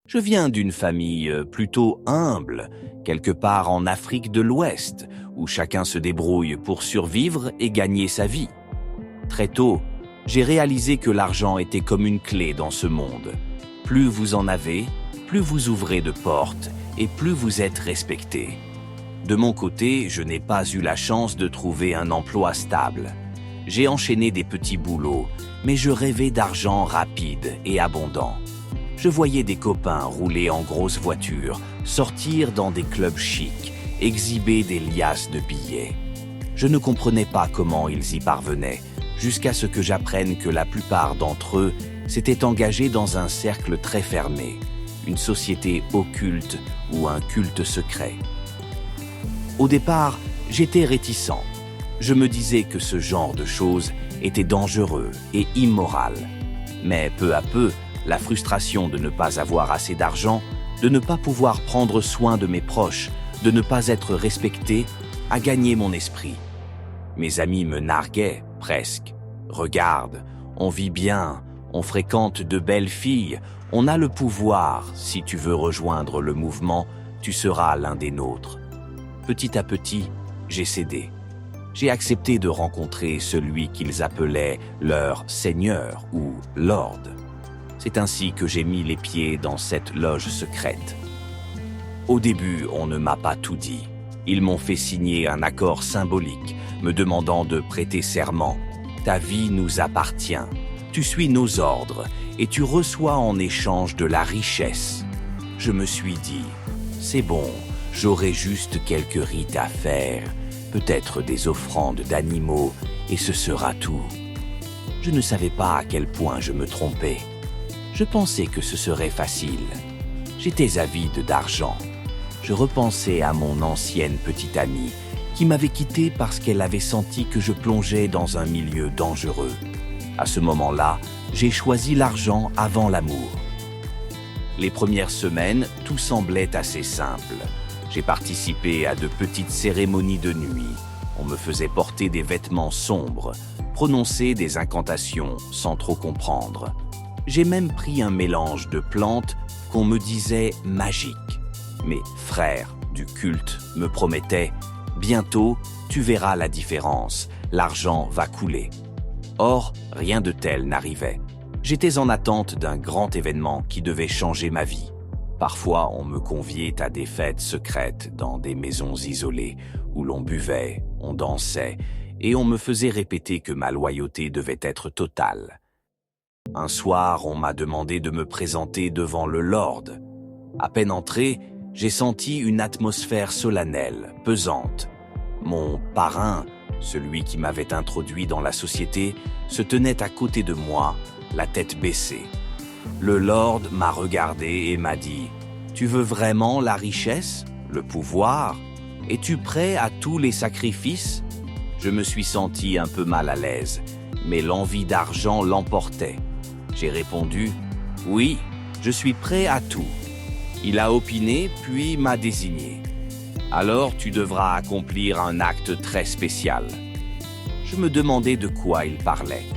Je viens d'une famille plutôt humble, quelque part en Afrique de l'Ouest, où chacun se débrouille pour survivre et gagner sa vie. Très tôt, j'ai réalisé que l'argent était comme une clé dans ce monde. Plus vous en avez, plus vous ouvrez de portes et plus vous êtes respecté. De mon côté, je n'ai pas eu la chance de trouver un emploi stable. J'ai enchaîné des petits boulots, mais je rêvais d'argent rapide et abondant. Je voyais des copains rouler en grosses voitures, sortir dans des clubs chics, exhiber des liasses de billets. Je ne comprenais pas comment ils y parvenaient, jusqu'à ce que j'apprenne que la plupart d'entre eux s'étaient engagés dans un cercle très fermé, une société occulte ou un culte secret. Au départ, j'étais réticent. Je me disais que ce genre de choses était dangereux et immoral. Mais peu à peu, la frustration de ne pas avoir assez d'argent, de ne pas pouvoir prendre soin de mes proches, de ne pas être respecté, a gagné mon esprit. Mes amis me narguaient, presque. Regarde, on vit bien, on fréquente de belles filles, on a le pouvoir. Si tu veux rejoindre le mouvement, tu seras l'un des nôtres. Petit à petit, j'ai cédé. J'ai accepté de rencontrer celui qu'ils appelaient leur Seigneur ou Lord. C'est ainsi que j'ai mis les pieds dans cette loge secrète. Au début, on ne m'a pas tout dit. Ils m'ont fait signer un accord symbolique, me demandant de prêter serment. Ta vie nous appartient. Tu suis nos ordres et tu reçois en échange de la richesse. Je me suis dit, c'est bon, j'aurai juste quelques rites à faire, peut-être des offrandes d'animaux, et ce sera tout. Je ne savais pas à quel point je me trompais. Je pensais que ce serait facile. J'étais avide d'argent. Je repensais à mon ancienne petite amie qui m'avait quitté parce qu'elle avait senti que je plongeais dans un milieu dangereux. À ce moment-là, j'ai choisi l'argent avant l'amour. Les premières semaines, tout semblait assez simple. J'ai participé à de petites cérémonies de nuit. On me faisait porter des vêtements sombres, prononcer des incantations sans trop comprendre. J'ai même pris un mélange de plantes qu'on me disait magiques. Mes frères du culte me promettaient « Bientôt, tu verras la différence, l'argent va couler ». Or, rien de tel n'arrivait. J'étais en attente d'un grand événement qui devait changer ma vie. Parfois, on me conviait à des fêtes secrètes dans des maisons isolées où l'on buvait, on dansait et on me faisait répéter que ma loyauté devait être totale. Un soir, on m'a demandé de me présenter devant le Lord. À peine entré, j'ai senti une atmosphère solennelle, pesante. Mon parrain, celui qui m'avait introduit dans la société, se tenait à côté de moi, la tête baissée. Le Lord m'a regardé et m'a dit « Tu veux vraiment la richesse, le pouvoir? Es-tu prêt à tous les sacrifices ?» Je me suis senti un peu mal à l'aise, mais l'envie d'argent l'emportait. J'ai répondu « Oui, je suis prêt à tout. » Il a opiné, puis m'a désigné. « Alors tu devras accomplir un acte très spécial. » Je me demandais de quoi il parlait.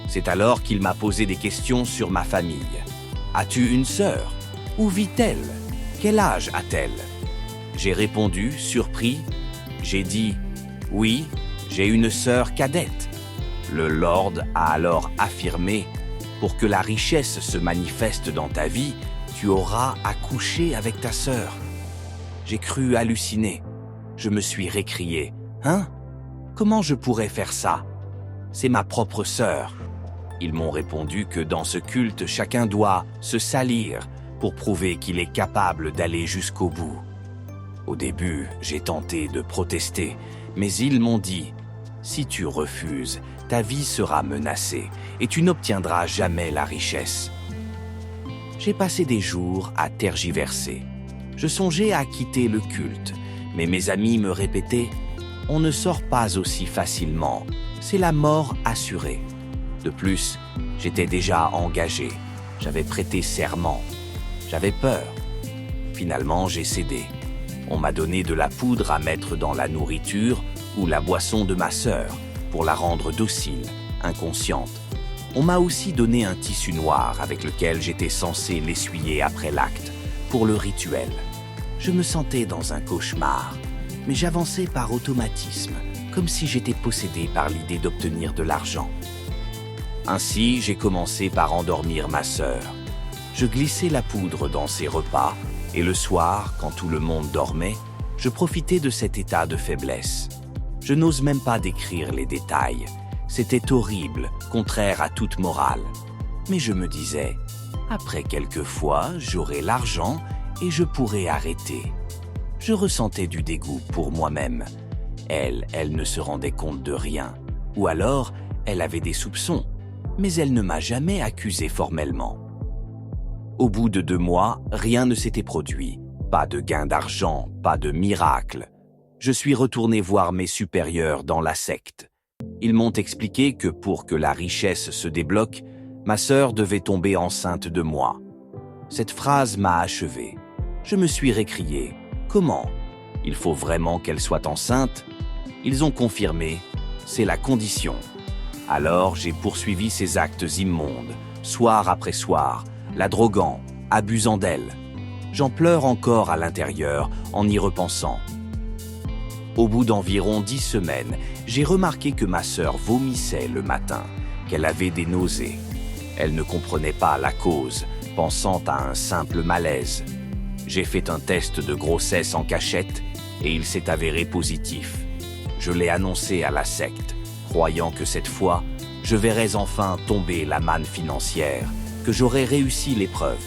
C'est alors qu'il m'a posé des questions sur ma famille. « As-tu une sœur? Où vit-elle? Quel âge a-t-elle » J'ai répondu, surpris. J'ai dit « Oui, j'ai une sœur cadette. » Le Lord a alors affirmé « Pour que la richesse se manifeste dans ta vie, tu auras à coucher avec ta sœur. » J'ai cru halluciner. Je me suis récrié. « Hein? Comment je pourrais faire ça? C'est ma propre sœur. » Ils m'ont répondu que dans ce culte, chacun doit se salir pour prouver qu'il est capable d'aller jusqu'au bout. Au début, j'ai tenté de protester, mais ils m'ont dit « Si tu refuses, ta vie sera menacée et tu n'obtiendras jamais la richesse. » J'ai passé des jours à tergiverser. Je songeais à quitter le culte, mais mes amis me répétaient « On ne sort pas aussi facilement, c'est la mort assurée. » De plus, j'étais déjà engagé, j'avais prêté serment, j'avais peur. Finalement, j'ai cédé. On m'a donné de la poudre à mettre dans la nourriture ou la boisson de ma sœur pour la rendre docile, inconsciente. On m'a aussi donné un tissu noir avec lequel j'étais censé l'essuyer après l'acte, pour le rituel. Je me sentais dans un cauchemar, mais j'avançais par automatisme, comme si j'étais possédé par l'idée d'obtenir de l'argent. Ainsi, j'ai commencé par endormir ma sœur. Je glissais la poudre dans ses repas, et le soir, quand tout le monde dormait, je profitais de cet état de faiblesse. Je n'ose même pas décrire les détails. C'était horrible, contraire à toute morale. Mais je me disais, après quelques fois, j'aurai l'argent et je pourrai arrêter. Je ressentais du dégoût pour moi-même. Elle ne se rendait compte de rien. Ou alors, elle avait des soupçons, mais elle ne m'a jamais accusé formellement. Au bout de 2 mois, rien ne s'était produit. Pas de gain d'argent, pas de miracle. Je suis retourné voir mes supérieurs dans la secte. Ils m'ont expliqué que pour que la richesse se débloque, ma sœur devait tomber enceinte de moi. Cette phrase m'a achevé. Je me suis récrié. Comment ? Il faut vraiment qu'elle soit enceinte ? Ils ont confirmé. C'est la condition. Alors j'ai poursuivi ces actes immondes, soir après soir, la droguant, abusant d'elle. J'en pleure encore à l'intérieur en y repensant. Au bout d'environ 10 semaines, j'ai remarqué que ma sœur vomissait le matin, qu'elle avait des nausées. Elle ne comprenait pas la cause, pensant à un simple malaise. J'ai fait un test de grossesse en cachette et il s'est avéré positif. Je l'ai annoncé à la secte, croyant que cette fois, je verrais enfin tomber la manne financière, que j'aurais réussi l'épreuve.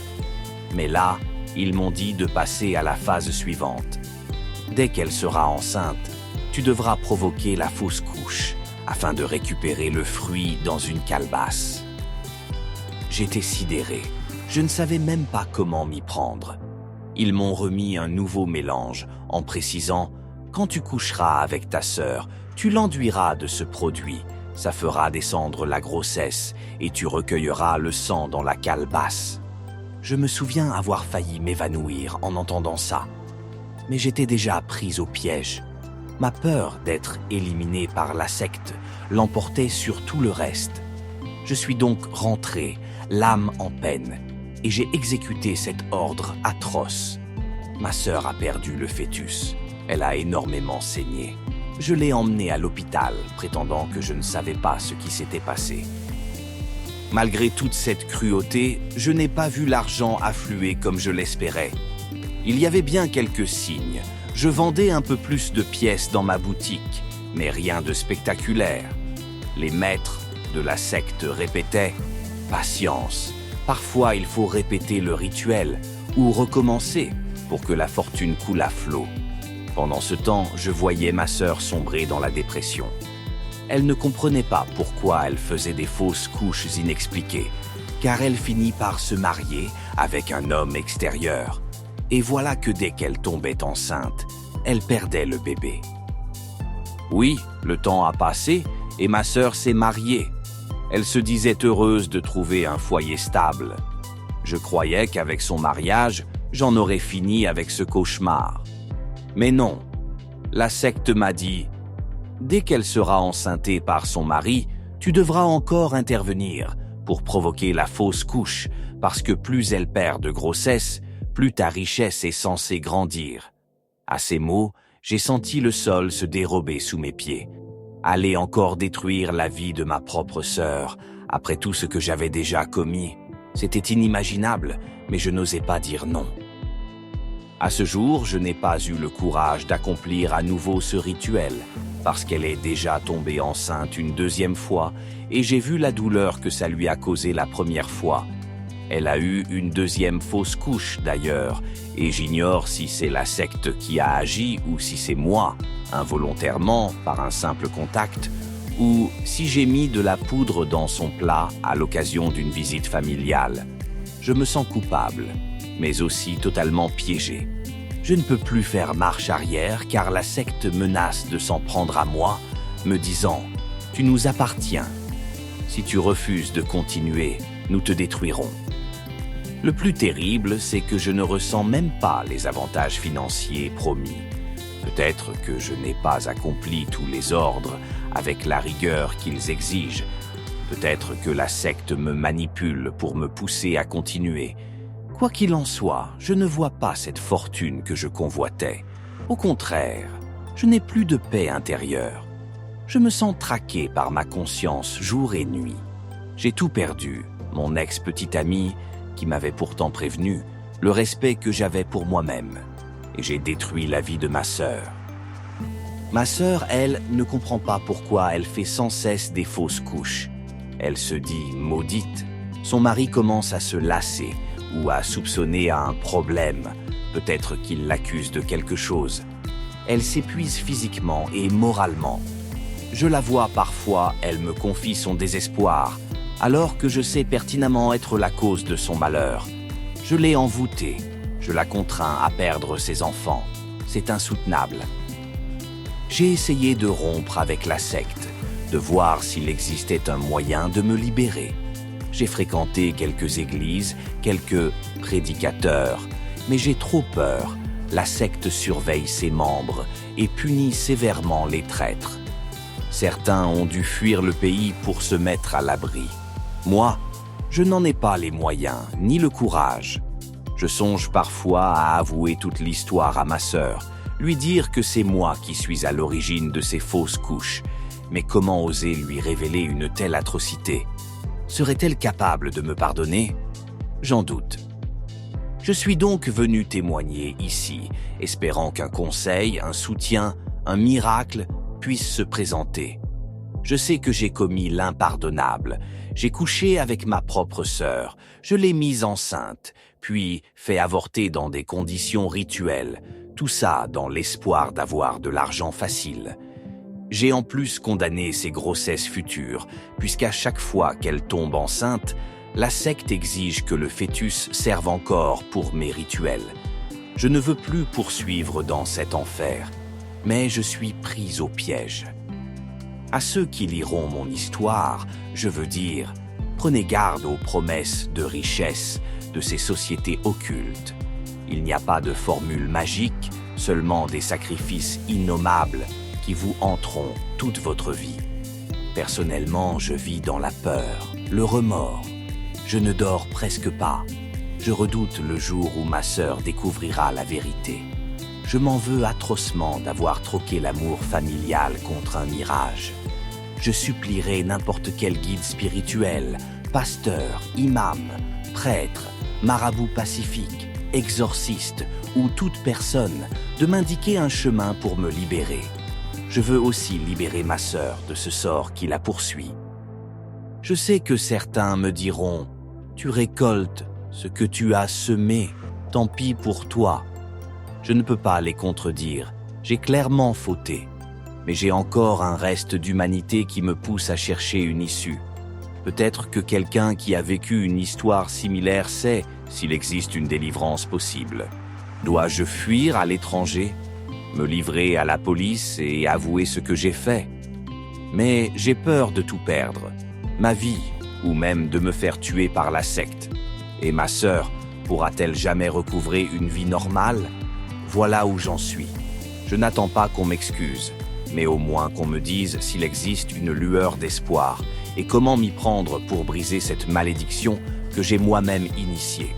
Mais là, ils m'ont dit de passer à la phase suivante. Dès qu'elle sera enceinte, tu devras provoquer la fausse couche afin de récupérer le fruit dans une calebasse. J'étais sidéré. Je ne savais même pas comment m'y prendre. Ils m'ont remis un nouveau mélange en précisant « Quand tu coucheras avec ta sœur, tu l'enduiras de ce produit. Ça fera descendre la grossesse et tu recueilleras le sang dans la calebasse. » Je me souviens avoir failli m'évanouir en entendant ça. Mais j'étais déjà prise au piège. Ma peur d'être éliminée par la secte l'emportait sur tout le reste. Je suis donc rentré, l'âme en peine, et j'ai exécuté cet ordre atroce. Ma sœur a perdu le fœtus. Elle a énormément saigné. Je l'ai emmenée à l'hôpital, prétendant que je ne savais pas ce qui s'était passé. Malgré toute cette cruauté, je n'ai pas vu l'argent affluer comme je l'espérais. Il y avait bien quelques signes. Je vendais un peu plus de pièces dans ma boutique, mais rien de spectaculaire. Les maîtres de la secte répétaient « Patience, parfois il faut répéter le rituel ou recommencer pour que la fortune coule à flot. » Pendant ce temps, je voyais ma sœur sombrer dans la dépression. Elle ne comprenait pas pourquoi elle faisait des fausses couches inexpliquées, car elle finit par se marier avec un homme extérieur. Et voilà que dès qu'elle tombait enceinte, elle perdait le bébé. Oui, le temps a passé et ma sœur s'est mariée. Elle se disait heureuse de trouver un foyer stable. Je croyais qu'avec son mariage, j'en aurais fini avec ce cauchemar. Mais non, la secte m'a dit « Dès qu'elle sera enceintée par son mari, tu devras encore intervenir pour provoquer la fausse couche, parce que plus elle perd de grossesse, plus ta richesse est censée grandir. » À ces mots, j'ai senti le sol se dérober sous mes pieds. Aller encore détruire la vie de ma propre sœur, après tout ce que j'avais déjà commis, c'était inimaginable, mais je n'osais pas dire non. À ce jour, je n'ai pas eu le courage d'accomplir à nouveau ce rituel, parce qu'elle est déjà tombée enceinte une 2e fois, et j'ai vu la douleur que ça lui a causé la première fois. Elle a eu une 2e fausse couche d'ailleurs, et j'ignore si c'est la secte qui a agi ou si c'est moi, involontairement, par un simple contact, ou si j'ai mis de la poudre dans son plat à l'occasion d'une visite familiale. Je me sens coupable, mais aussi totalement piégé. Je ne peux plus faire marche arrière car la secte menace de s'en prendre à moi, me disant « Tu nous appartiens. Si tu refuses de continuer, nous te détruirons. » Le plus terrible, c'est que je ne ressens même pas les avantages financiers promis. Peut-être que je n'ai pas accompli tous les ordres avec la rigueur qu'ils exigent. Peut-être que la secte me manipule pour me pousser à continuer. Quoi qu'il en soit, je ne vois pas cette fortune que je convoitais. Au contraire, je n'ai plus de paix intérieure. Je me sens traqué par ma conscience jour et nuit. J'ai tout perdu, mon ex-petite amie, qui m'avait pourtant prévenu, le respect que j'avais pour moi-même. Et j'ai détruit la vie de ma sœur. Ma sœur, elle, ne comprend pas pourquoi elle fait sans cesse des fausses couches. Elle se dit maudite. Son mari commence à se lasser ou à soupçonner un problème. Peut-être qu'il l'accuse de quelque chose. Elle s'épuise physiquement et moralement. Je la vois parfois, elle me confie son désespoir, alors que je sais pertinemment être la cause de son malheur. Je l'ai envoûtée, je la contrains à perdre ses enfants. C'est insoutenable. J'ai essayé de rompre avec la secte, de voir s'il existait un moyen de me libérer. J'ai fréquenté quelques églises, quelques prédicateurs, mais j'ai trop peur. La secte surveille ses membres et punit sévèrement les traîtres. Certains ont dû fuir le pays pour se mettre à l'abri. Moi, je n'en ai pas les moyens, ni le courage. Je songe parfois à avouer toute l'histoire à ma sœur, lui dire que c'est moi qui suis à l'origine de ces fausses couches. Mais comment oser lui révéler une telle atrocité? Serait-elle capable de me pardonner? J'en doute. Je suis donc venu témoigner ici, espérant qu'un conseil, un soutien, un miracle puisse se présenter. Je sais que j'ai commis l'impardonnable. J'ai couché avec ma propre sœur, je l'ai mise enceinte, puis fait avorter dans des conditions rituelles, tout ça dans l'espoir d'avoir de l'argent facile. J'ai en plus condamné ses grossesses futures, puisqu'à chaque fois qu'elle tombe enceinte, la secte exige que le fœtus serve encore pour mes rituels. Je ne veux plus poursuivre dans cet enfer, mais je suis pris au piège. À ceux qui liront mon histoire, je veux dire, prenez garde aux promesses de richesse de ces sociétés occultes. Il n'y a pas de formule magique, seulement des sacrifices innommables qui vous hanteront toute votre vie. Personnellement, je vis dans la peur, le remords. Je ne dors presque pas. Je redoute le jour où ma sœur découvrira la vérité. Je m'en veux atrocement d'avoir troqué l'amour familial contre un mirage. Je supplierai n'importe quel guide spirituel, pasteur, imam, prêtre, marabout pacifique, exorciste ou toute personne de m'indiquer un chemin pour me libérer. Je veux aussi libérer ma sœur de ce sort qui la poursuit. Je sais que certains me diront « Tu récoltes ce que tu as semé, tant pis pour toi ». Je ne peux pas les contredire, j'ai clairement fauté. Mais j'ai encore un reste d'humanité qui me pousse à chercher une issue. Peut-être que quelqu'un qui a vécu une histoire similaire sait s'il existe une délivrance possible. Dois-je fuir à l'étranger, me livrer à la police et avouer ce que j'ai fait? Mais j'ai peur de tout perdre, ma vie, ou même de me faire tuer par la secte. Et ma sœur pourra-t-elle jamais recouvrer une vie normale? Voilà où j'en suis. Je n'attends pas qu'on m'excuse, mais au moins qu'on me dise s'il existe une lueur d'espoir et comment m'y prendre pour briser cette malédiction que j'ai moi-même initiée.